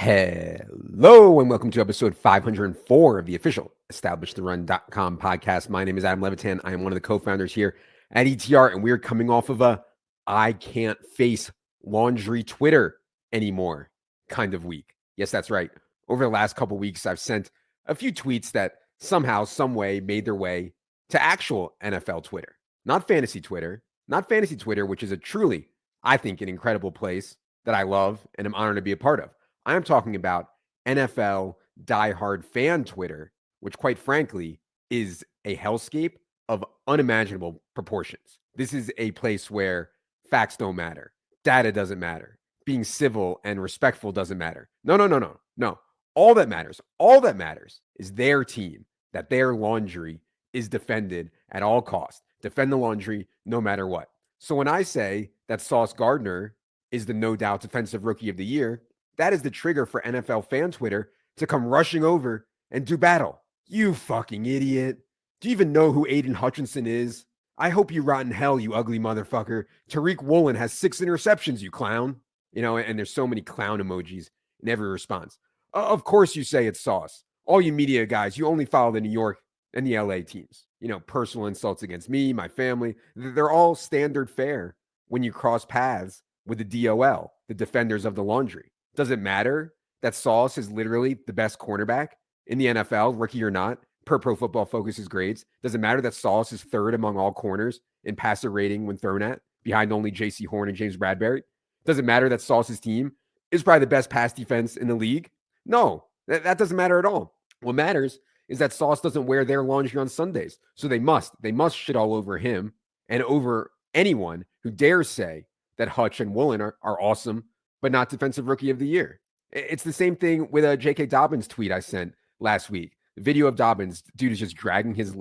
Hello and welcome to episode 504 of the official EstablishTheRun.com podcast. My name is Adam Levitan. I am one of the co-founders here at ETR, and we're coming off of a I can't face laundry Twitter anymore kind of week. Yes, that's right. Over the last couple weeks, I've sent a few tweets that somehow, some way made their way to actual NFL Twitter, not fantasy Twitter, which is a truly, I think, an incredible place that I love and am honored to be a part of. I am talking about NFL diehard fan Twitter, which quite frankly is a hellscape of unimaginable proportions. This is a place where facts don't matter. Data doesn't matter. Being civil and respectful doesn't matter. No. All that matters is their team, that their laundry is defended at all costs. Defend the laundry no matter what. So when I say that Sauce Gardner is the no doubt defensive rookie of the year, that is the trigger for NFL fan Twitter to come rushing over and do battle. You fucking idiot. Do you even know who Aiden Hutchinson is? I hope you rot in hell, you ugly motherfucker. Tariq Woolen has 6 interceptions, you clown. You know, and there's so many clown emojis in every response. Of course you say it's Sauce. All you media guys, you only follow the New York and the LA teams. You know, personal insults against me, my family. They're all standard fare when you cross paths with the DOL, the defenders of the laundry. Does it matter that Sauce is literally the best cornerback in the NFL, rookie or not, per Pro Football Focus's grades? Does it matter that Sauce is third among all corners in passer rating when thrown at, behind only J.C. Horn and James Bradbury? Does it matter that Sauce's team is probably the best pass defense in the league? No, that doesn't matter at all. What matters is that Sauce doesn't wear their laundry on Sundays. So they must shit all over him and over anyone who dares say that Hutch and Woolen are awesome, but not defensive rookie of the year. It's the same thing with a J.K. Dobbins tweet I sent last week. The video of Dobbins, dude is just dragging his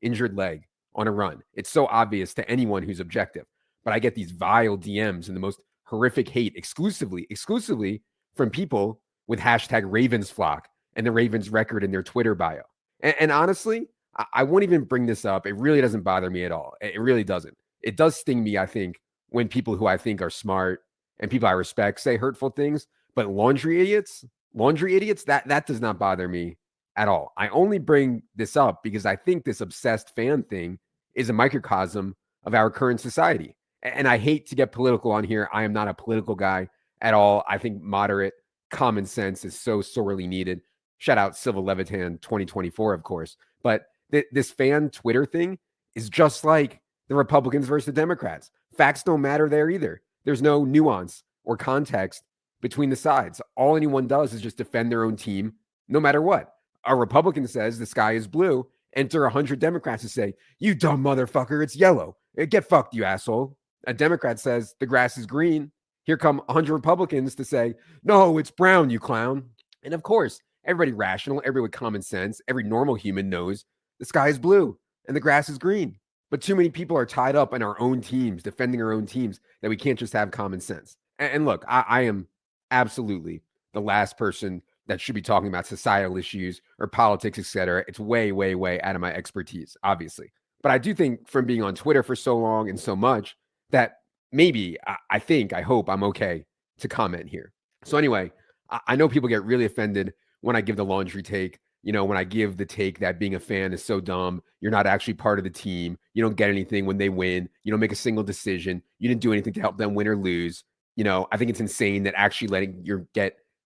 injured leg on a run. It's so obvious to anyone who's objective. But I get these vile DMs and the most horrific hate exclusively from people with hashtag #RavensFlock and the Ravens record in their Twitter bio. And honestly, I won't even bring this up. It really doesn't bother me at all. It really doesn't. It does sting me, I think, when people who I think are smart and people I respect say hurtful things, but laundry idiots, that does not bother me at all. I only bring this up because I think this obsessed fan thing is a microcosm of our current society. And I hate to get political on here. I am not a political guy at all. I think moderate common sense is so sorely needed. Shout out Silva Levitan 2024, of course. But this fan Twitter thing is just like the Republicans versus the Democrats. Facts don't matter there either. There's no nuance or context between the sides. All anyone does is just defend their own team, no matter what. A Republican says the sky is blue. Enter 100 Democrats to say, you dumb motherfucker, it's yellow. Get fucked, you asshole. A Democrat says the grass is green. Here come 100 Republicans to say, no, it's brown, you clown. And of course, everybody rational, everybody with common sense, every normal human knows the sky is blue and the grass is green. But too many people are tied up in our own teams, defending our own teams, that we can't just have common sense. And look, I am absolutely the last person that should be talking about societal issues or politics, etc. It's way, way, way out of my expertise, obviously. But I do think from being on Twitter for so long and so much that maybe I hope I'm okay to comment here. So anyway, I know people get really offended when I give the laundry take. You know, when I give the take that being a fan is so dumb, you're not actually part of the team. You don't get anything when they win. You don't make a single decision. You didn't do anything to help them win or lose. You know, I think it's insane that actually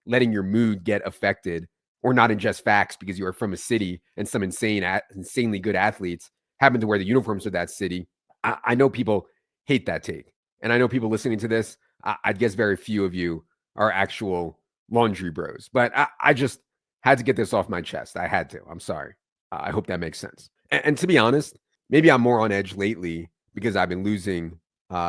letting your mood get affected or not ingest facts because you are from a city and some insanely good athletes happen to wear the uniforms of that city. I know people hate that take. And I know people listening to this, I guess very few of you are actual laundry bros. But I just had to get this off my chest. I had to. I'm sorry. I hope that makes sense. And to be honest, maybe I'm more on edge lately because I've been losing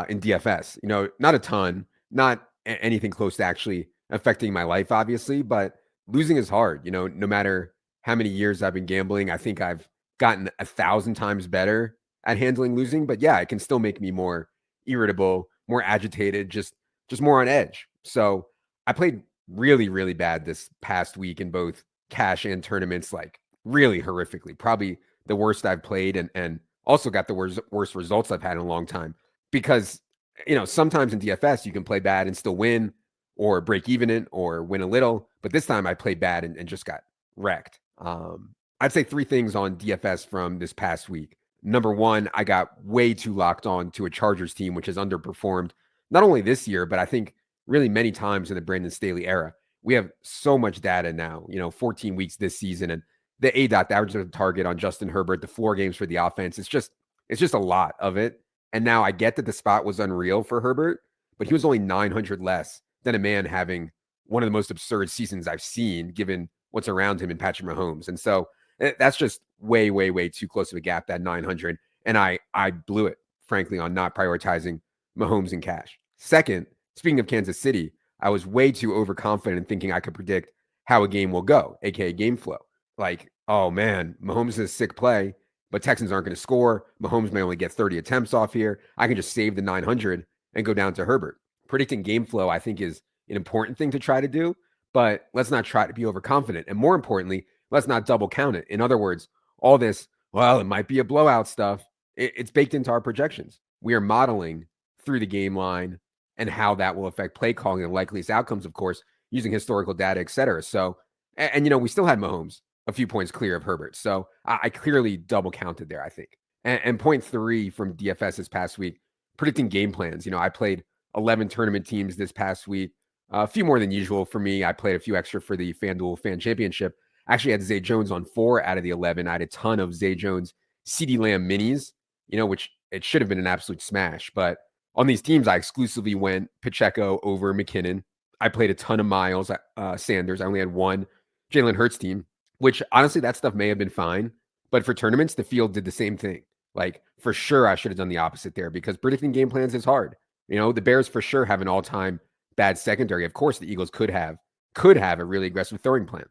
in DFS. You know, not a ton, not anything close to actually affecting my life, obviously, but losing is hard. You know, no matter how many years I've been gambling, I think I've gotten 1,000 times better at handling losing. But yeah, it can still make me more irritable, more agitated, just more on edge. So I played really, really bad this past week in both cash and tournaments, like really horrifically, probably the worst I've played, and also got the worst results I've had in a long time. Because, you know, sometimes in DFS you can play bad and still win. or break even it or win a little. But this time I played bad and just got wrecked. I'd say three things on DFS from this past week. Number one, I got way too locked on to a Chargers team, which has underperformed not only this year, but I think really many times in the Brandon Staley era. We have so much data now, 14 weeks this season, and the ADOT, the average of the target on Justin Herbert, the floor games for the offense. It's just a lot of it. And now I get that the spot was unreal for Herbert, but he was only 900 less than a man having one of the most absurd seasons I've seen, given what's around him in Patrick Mahomes. And so that's just way, way, way too close of a gap, that 900. And I blew it, frankly, on not prioritizing Mahomes and cash. Second, speaking of Kansas City, I was way too overconfident in thinking I could predict how a game will go, aka game flow. Like, oh man, Mahomes is a sick play, but Texans aren't going to score. Mahomes may only get 30 attempts off here. I can just save the 900 and go down to Herbert. Predicting game flow, I think, is an important thing to try to do, but let's not try to be overconfident. And more importantly, let's not double count it. In other words, all this, well, it might be a blowout stuff, it's baked into our projections. We are modeling through the game line and how that will affect play calling and likeliest outcomes, of course, using historical data, et cetera. So, and we still had Mahomes a few points clear of Herbert. So I clearly double counted there, I think. And point three from DFS this past week, predicting game plans. I played 11 tournament teams this past week, a few more than usual for me. I played a few extra for the FanDuel Fan Championship. Actually had Zay Jones on 4 out of the 11. I had a ton of Zay Jones CeeDee Lamb minis, which it should have been an absolute smash. But on these teams, I exclusively went Pacheco over McKinnon. I played a ton of Miles Sanders. I only had one Jalen Hurts team, which honestly, that stuff may have been fine. But for tournaments, the field did the same thing. Like, for sure, I should have done the opposite there because predicting game plans is hard. The Bears for sure have an all-time bad secondary. Of course, the Eagles could have a really aggressive throwing plan.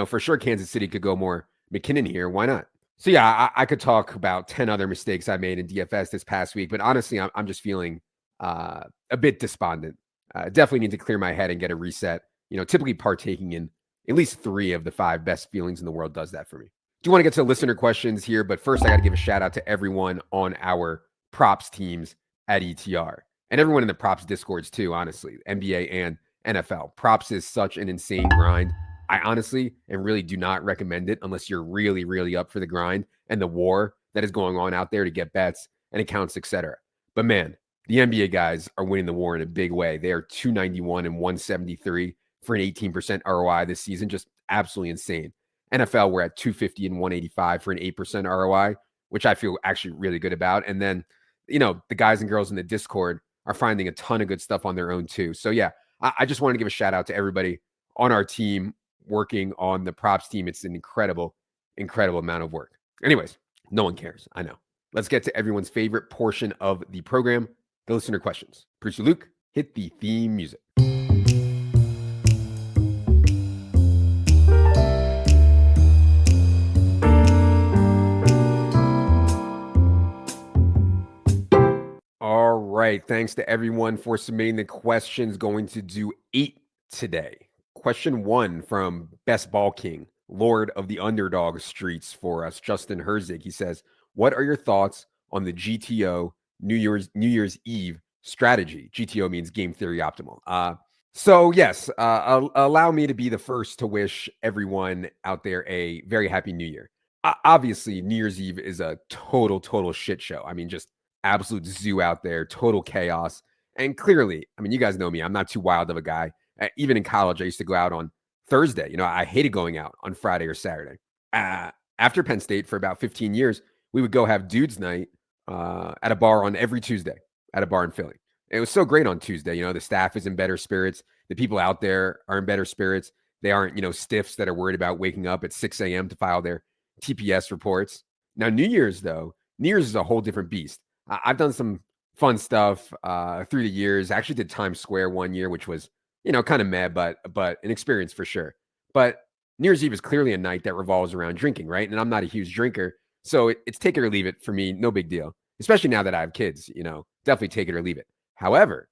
For sure, Kansas City could go more McKinnon here. Why not? So yeah, I could talk about 10 other mistakes I made in DFS this past week, but honestly, I'm just feeling a bit despondent. Definitely need to clear my head and get a reset. Typically partaking in at least 3 of the 5 best feelings in the world does that for me. Do want to get to listener questions here, but first I got to give a shout out to everyone on our props teams at ETR and everyone in the props discords too, honestly, NBA and NFL. Props is such an insane grind. I honestly and really do not recommend it unless you're really, really up for the grind and the war that is going on out there to get bets and accounts, etc. But man, the NBA guys are winning the war in a big way. They are 291 and 173 for an 18% ROI this season. Just absolutely insane. NFL, we're at 250 and 185 for an 8% ROI, which I feel actually really good about. And then, the guys and girls in the Discord are finding a ton of good stuff on their own too. So yeah, I just want to give a shout out to everybody on our team working on the props team. It's an incredible, incredible amount of work. Anyways, no one cares. I know. Let's get to everyone's favorite portion of the program, the listener questions. Producer Luke, hit the theme music. All right. Thanks to everyone for submitting the questions. Going to do 8 today. Question 1 from Best Ball King, Lord of the Underdog Streets for us, Justin Herzig. He says, what are your thoughts on the GTO New Year's Eve strategy? GTO means game theory optimal. So yes, allow me to be the first to wish everyone out there a very happy New Year. Obviously, New Year's Eve is a total shit show. I mean, just absolute zoo out there, total chaos. And clearly, I mean, you guys know me. I'm not too wild of a guy. Even in college, I used to go out on Thursday. I hated going out on Friday or Saturday. After Penn State for about 15 years, we would go have dudes night at a bar on every Tuesday at a bar in Philly. It was so great on Tuesday. The staff is in better spirits. The people out there are in better spirits. They aren't, stiffs that are worried about waking up at 6 a.m. to file their TPS reports. Now, New Year's is a whole different beast. I've done some fun stuff through the years. I actually did Times Square one year, which was, kind of mad, but an experience for sure. But New Year's Eve is clearly a night that revolves around drinking, right? And I'm not a huge drinker, so it's take it or leave it for me. No big deal, especially now that I have kids, definitely take it or leave it. However,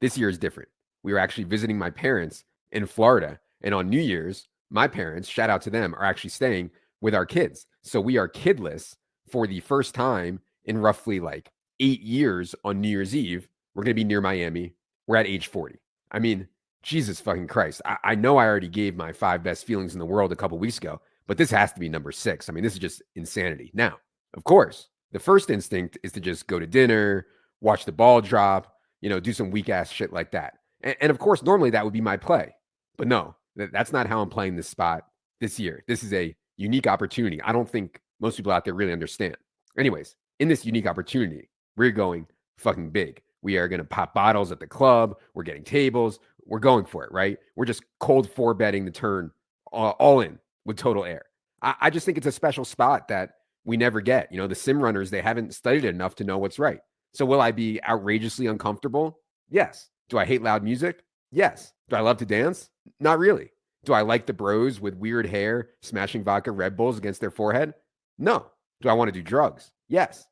this year is different. We were actually visiting my parents in Florida, and on New Year's, my parents, shout out to them, are actually staying with our kids. So we are kidless for the first time in roughly like 8 years on New Year's Eve. We're going to be near Miami. We're at age 40. I mean, Jesus fucking Christ. I know I already gave my 5 best feelings in the world a couple weeks ago, but this has to be number 6. I mean, this is just insanity. Now, of course, the first instinct is to just go to dinner, watch the ball drop, do some weak ass shit like that. And of course, normally that would be my play. But no, that's not how I'm playing this spot this year. This is a unique opportunity. I don't think most people out there really understand. Anyways, in this unique opportunity, we're going fucking big. We are going to pop bottles at the club. We're getting tables. We're going for it, right? We're just cold 4-betting the turn all in with total air. I just think it's a special spot that we never get. The sim runners, they haven't studied it enough to know what's right. So will I be outrageously uncomfortable? Yes. Do I hate loud music? Yes. Do I love to dance? Not really. Do I like the bros with weird hair smashing vodka Red Bulls against their forehead? No. Do I want to do drugs? Yes.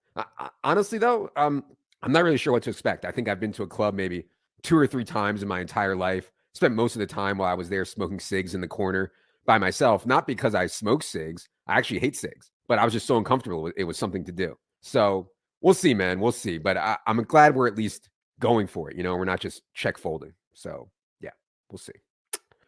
Honestly, though, I'm not really sure what to expect. I think I've been to a club maybe 2 or 3 times in my entire life. Spent most of the time while I was there smoking cigs in the corner by myself, not because I smoke cigs. I actually hate cigs, but I was just so uncomfortable. It was something to do. So we'll see, man. We'll see. But I'm glad we're at least going for it. We're not just check folding. So yeah, we'll see.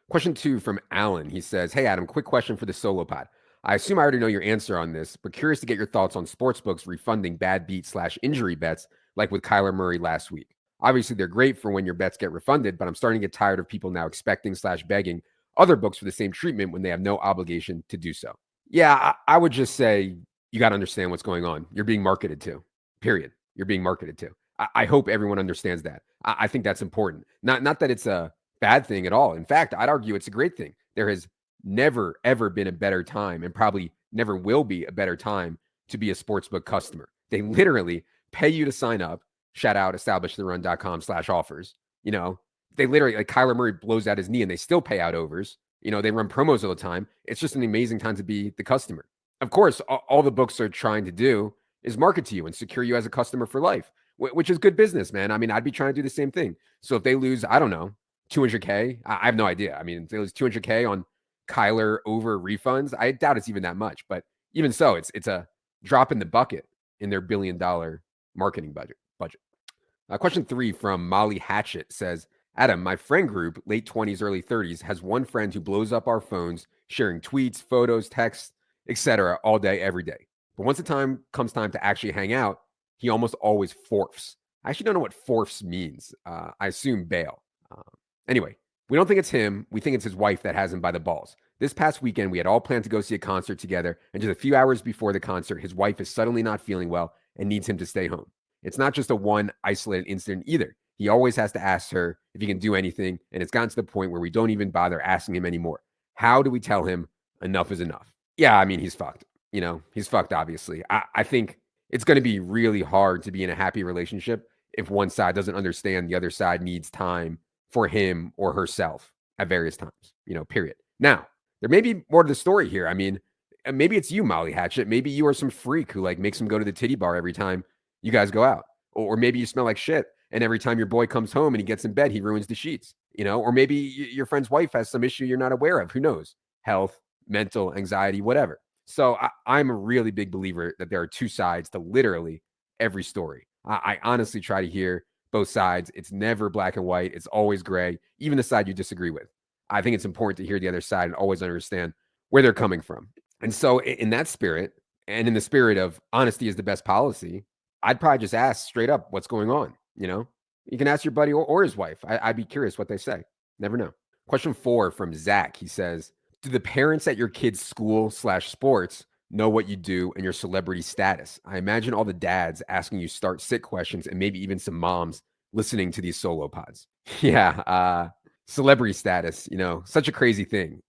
Question 2 from Alan. He says, "Hey, Adam, quick question for the solo pod. I assume I already know your answer on this, but curious to get your thoughts on sportsbooks refunding bad beat/injury bets like with Kyler Murray last week. Obviously, they're great for when your bets get refunded, but I'm starting to get tired of people now expecting/begging other books for the same treatment when they have no obligation to do so." Yeah, I would just say you got to understand what's going on. You're being marketed to, period. You're being marketed to. I hope everyone understands that. I think that's important. Not that it's a bad thing at all. In fact, I'd argue it's a great thing. There has never, ever been a better time, and probably never will be a better time to be a sportsbook customer. They literally pay you to sign up. Shout out establishthерun.com/offers. They literally, like, Kyler Murray blows out his knee and they still pay out overs. They run promos all the time. It's just an amazing time to be the customer. Of course, all the books are trying to do is market to you and secure you as a customer for life, which is good business, man. I mean, I'd be trying to do the same thing. So if they lose, I don't know, 200K, I have no idea. I mean, if they lose 200K on Kyler over refunds, I doubt it's even that much. But even so, it's a drop in the bucket in their $1 billion marketing budget. Question 3 from Molly Hatchett says, "Adam, my friend group, late 20s, early 30s, has one friend who blows up our phones, sharing tweets, photos, texts, etc. all day, every day. But once the time comes time to actually hang out, he almost always forfs." I actually don't know what forfs means. I assume bail. Anyway, we don't think it's him. We think it's his wife that has him by the balls. This past weekend, we had all planned to go see a concert together, and just a few hours before the concert, his wife is suddenly not feeling well and needs him to stay home. It's not just a one isolated incident either. He always has to ask her if he can do anything, and it's gotten to the point where we don't even bother asking him anymore. How do we tell him enough is enough? Yeah, I mean, he's fucked. He's fucked, obviously. I think it's going to be really hard to be in a happy relationship if one side doesn't understand the other side needs time for him or herself at various times, period. Now, there may be more to the story here. I mean, maybe it's you, Molly Hatchet. Maybe you are some freak who makes him go to the titty bar every time you guys go out. Or maybe you smell like shit, and every time your boy comes home and he gets in bed, he ruins the sheets, or maybe your friend's wife has some issue you're not aware of. Who knows? Health, mental, anxiety, whatever. So I'm a really big believer that there are 2 sides to literally every story. I honestly try to hear both sides. It's never black and white. It's always gray, even the side you disagree with. I think it's important to hear the other side and always understand where they're coming from. And so in that spirit, and in the spirit of honesty is the best policy, I'd probably just ask straight up what's going on. You can ask your buddy or his wife. I'd be curious what they say. Never know. Question 4 from Zach. He says, "Do the parents at your kids' school/sports know what you do and your celebrity status? I imagine all the dads asking you start sit questions and maybe even some moms listening to these solo pods." Yeah. Celebrity status, such a crazy thing.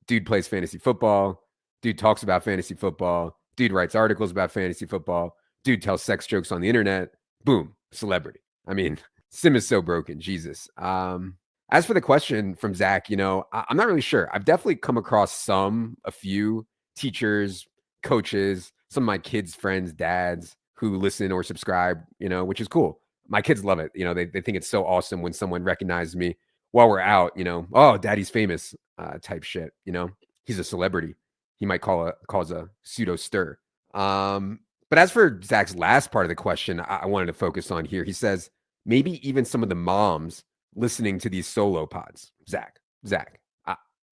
Dude plays fantasy football. Dude talks about fantasy football. Dude writes articles about fantasy football. Dude tells sex jokes on the internet. Boom, celebrity. I mean, Sim is so broken. Jesus. As for the question from Zach, I'm not really sure. I've definitely come across a few teachers, coaches, some of my kids' friends, dads who listen or subscribe, which is cool. My kids love it. They think it's so awesome when someone recognizes me while we're out, "Oh, daddy's famous," type shit. He's a celebrity. He might cause a pseudo stir. But as for Zach's last part of the question, I wanted to focus on here. He says, maybe even some of the moms listening to these solo pods. Zach,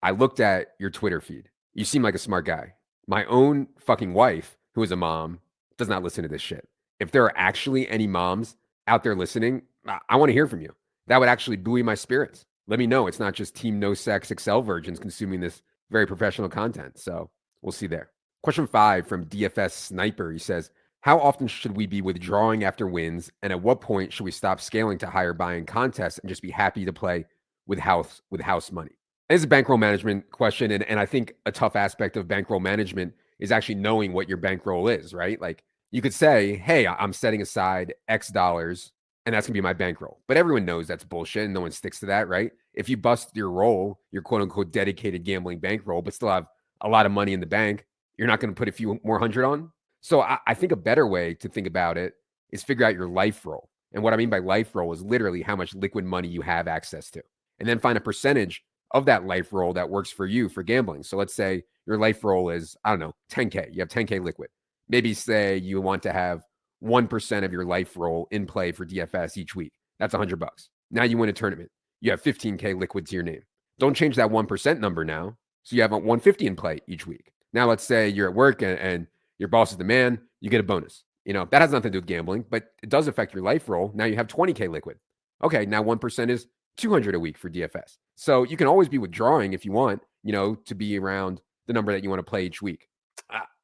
I looked at your Twitter feed. You seem like a smart guy. My own fucking wife, who is a mom, does not listen to this shit. If there are actually any moms out there listening, I want to hear from you. That would actually buoy my spirits. Let me know it's not just team no sex Excel virgins consuming this very professional content. So we'll see there. Question 5 from DFS Sniper. He says, how often should we be withdrawing after wins? And at what point should we stop scaling to higher buy-in contests and just be happy to play with house money? It's a bankroll management question. And I think a tough aspect of bankroll management is actually knowing what your bankroll is, right? Like you could say, hey, I'm setting aside X dollars and that's gonna be my bankroll. But everyone knows that's bullshit and no one sticks to that, right? If you bust your roll, your quote unquote dedicated gambling bankroll, but still have a lot of money in the bank, you're not gonna put a few more hundred on. So I think a better way to think about it is figure out your life roll. And what I mean by life roll is literally how much liquid money you have access to. And then find a percentage of that life roll that works for you for gambling. So let's say your life roll is, I don't know, 10K. You have 10K liquid. Maybe say you want to have 1% of your life roll in play for DFS each week. That's $100. Now you win a tournament. You have 15K liquid to your name. Don't change that 1% number now. So you have a 150 in play each week. Now let's say you're at work and your boss is the man, you get a bonus. You know, that has nothing to do with gambling, but it does affect your life roll. Now you have 20K liquid. Okay, now 1% is 200 a week for DFS. So you can always be withdrawing if you want, you know, to be around the number that you want to play each week.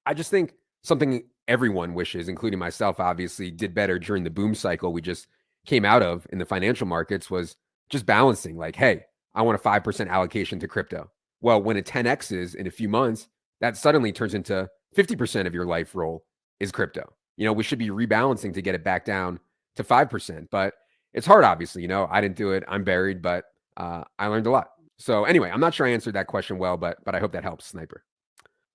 I just think something everyone wishes, including myself, obviously, did better during the boom cycle we just came out of in the financial markets was just balancing like, hey, I want a 5% allocation to crypto. Well, when it 10Xs in a few months, that suddenly turns into 50% of your life roll is crypto. You know, we should be rebalancing to get it back down to 5%. But it's hard, obviously. You know, I didn't do it. I'm buried, but I learned a lot. So anyway, I'm not sure I answered that question well, but I hope that helps, Sniper.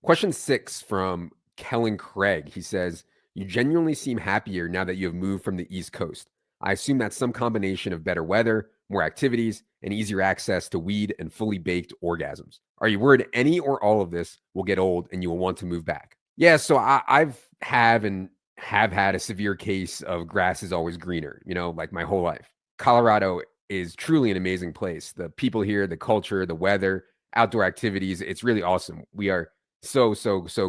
Question 6 from Kellen Craig. He says, you genuinely seem happier now that you have moved from the East Coast. I assume that's some combination of better weather, more activities, and easier access to weed and fully baked orgasms. Are you worried any or all of this will get old and you will want to move back? Yeah, so I've have had a severe case of grass is always greener, you know, like my whole life. Colorado is truly an amazing place. The people here, the culture, the weather, outdoor activities, it's really awesome. We are so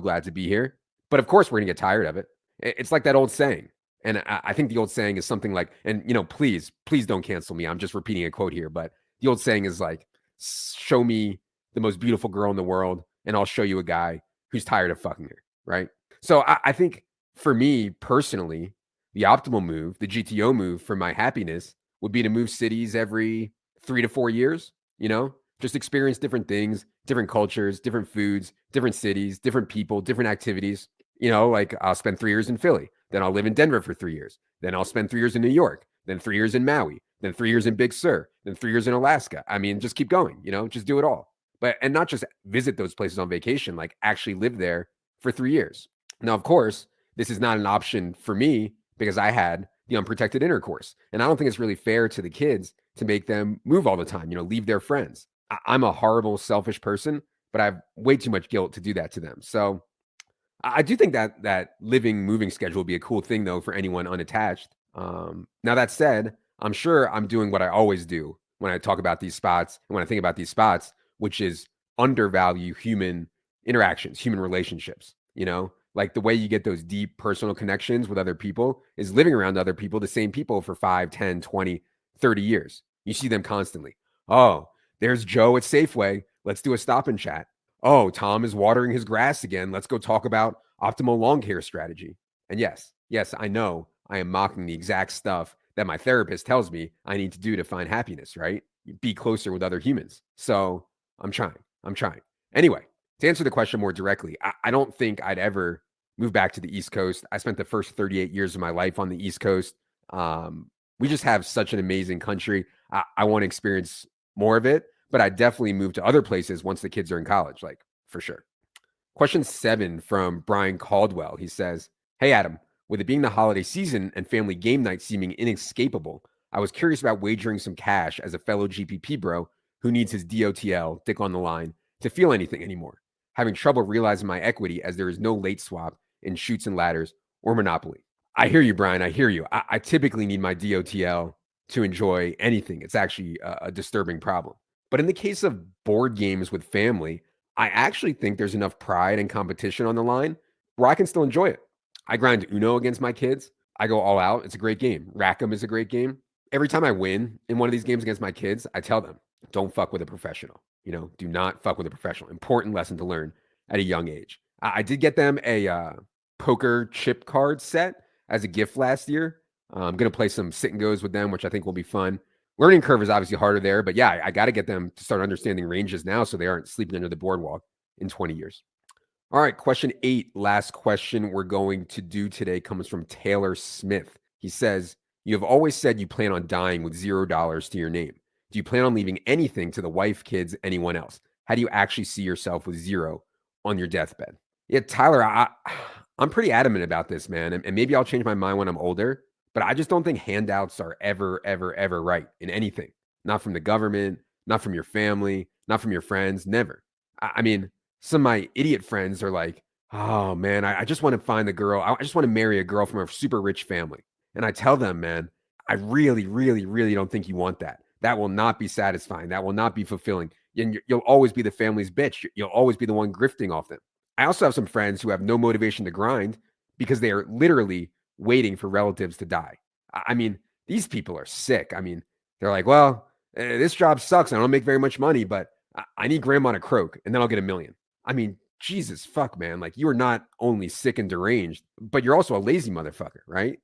glad to be here. But of course, we're going to get tired of it. It's like that old saying. And I think the old saying is something like, and, you know, please don't cancel me. I'm just repeating a quote here. But the old saying is like, show me the most beautiful girl in the world, and I'll show you a guy who's tired of fucking her, right? So I think for me personally, the optimal move, the GTO move for my happiness would be to move cities every 3 to 4 years, you know, just experience different things, different cultures, different foods, different cities, different people, different activities. You know, like I'll spend 3 years in Philly, then I'll live in Denver for 3 years, then I'll spend 3 years in New York, then 3 years in Maui, then 3 years in Big Sur, then 3 years in Alaska. I mean, just keep going, you know, just do it all. But, and not just visit those places on vacation, like actually live there for 3 years. Now, of course, this is not an option for me because I had the unprotected intercourse. And I don't think it's really fair to the kids to make them move all the time, you know, leave their friends. I'm a horrible, selfish person, but I have way too much guilt to do that to them. So I do think that moving schedule would be a cool thing, though, for anyone unattached. Now, that said, I'm sure I'm doing what I always do when I talk about these spots and when I think about these spots, which is undervalue human interactions, human relationships, you know? Like the way you get those deep personal connections with other people is living around other people, the same people for 5, 10, 20, 30 years. You see them constantly. Oh, there's Joe at Safeway. Let's do a stop and chat. Oh, Tom is watering his grass again. Let's go talk about optimal lawn care strategy. And yes, I know I am mocking the exact stuff that my therapist tells me I need to do to find happiness, right? Be closer with other humans. So I'm trying. Anyway, to answer the question more directly, I don't think I'd ever move back to the East Coast. I spent the first 38 years of my life on the East Coast. We just have such an amazing country. I want to experience more of it, but I definitely move to other places once the kids are in college, like for sure. Question 7 from Brian Caldwell. He says, hey, Adam, with it being the holiday season and family game night seeming inescapable, I was curious about wagering some cash as a fellow GPP bro who needs his DOTL, dick on the line, to feel anything anymore. Having trouble realizing my equity as there is no late swap in Chutes and Ladders or Monopoly. I hear you, Brian. I hear you. I typically need my DOTL to enjoy anything. It's actually a disturbing problem. But in the case of board games with family, I actually think there's enough pride and competition on the line where I can still enjoy it. I grind Uno against my kids. I go all out. It's a great game. Rackham is a great game. Every time I win in one of these games against my kids, I tell them, don't fuck with a professional. Do not fuck with a professional. Important lesson to learn at a young age. I did get them a poker chip card set as a gift last year. I'm going to play some sit and goes with them, which I think will be fun. Learning curve is obviously harder there, but yeah, I got to get them to start understanding ranges now so they aren't sleeping under the boardwalk in 20 years. All right, question 8, last question we're going to do today comes from Taylor Smith. He says, you have always said you plan on dying with $0 to your name. Do you plan on leaving anything to the wife, kids, anyone else? How do you actually see yourself with zero on your deathbed? Yeah, Tyler, I'm pretty adamant about this, man. And maybe I'll change my mind when I'm older, but I just don't think handouts are ever, ever, ever right in anything. Not from the government, not from your family, not from your friends, never. I mean, some of my idiot friends are like, oh man, I just want to find the girl. I just want to marry a girl from a super rich family. And I tell them, man, I really, really, really don't think you want that. That will not be satisfying. That will not be fulfilling. And you'll always be the family's bitch. You'll always be the one grifting off them. I also have some friends who have no motivation to grind because they are literally waiting for relatives to die. I mean, these people are sick. I mean, they're like, well, this job sucks. I don't make very much money, but I need grandma to croak and then I'll get $1 million. I mean, Jesus fuck, man. Like, you are not only sick and deranged, but you're also a lazy motherfucker, right?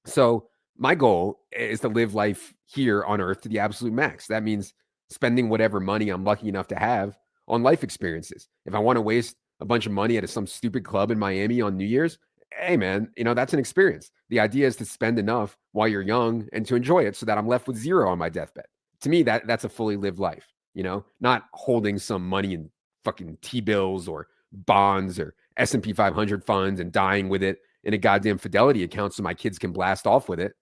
So my goal is to live life here on earth to the absolute max. That means spending whatever money I'm lucky enough to have on life experiences. If I want to waste a bunch of money at some stupid club in Miami on New Year's, hey man, that's an experience. The idea is to spend enough while you're young and to enjoy it so that I'm left with zero on my deathbed. To me, that's a fully lived life, not holding some money in fucking T-bills or bonds or S&P 500 funds and dying with it in a goddamn Fidelity account so my kids can blast off with it.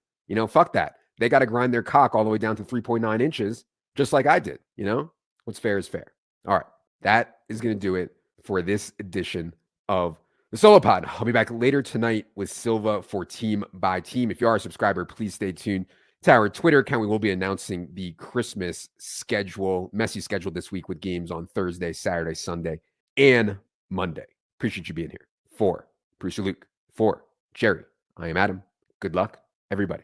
Fuck that. They got to grind their cock all the way down to 3.9 inches, just like I did. What's fair is fair. All right. That is going to do it for this edition of the Solo Pod. I'll be back later tonight with Silva for Team by Team. If you are a subscriber, please stay tuned to our Twitter account. We will be announcing the Christmas schedule, messy schedule this week with games on Thursday, Saturday, Sunday, and Monday. Appreciate you being here. For Bruce or Luke, for Jerry, I am Adam. Good luck, everybody.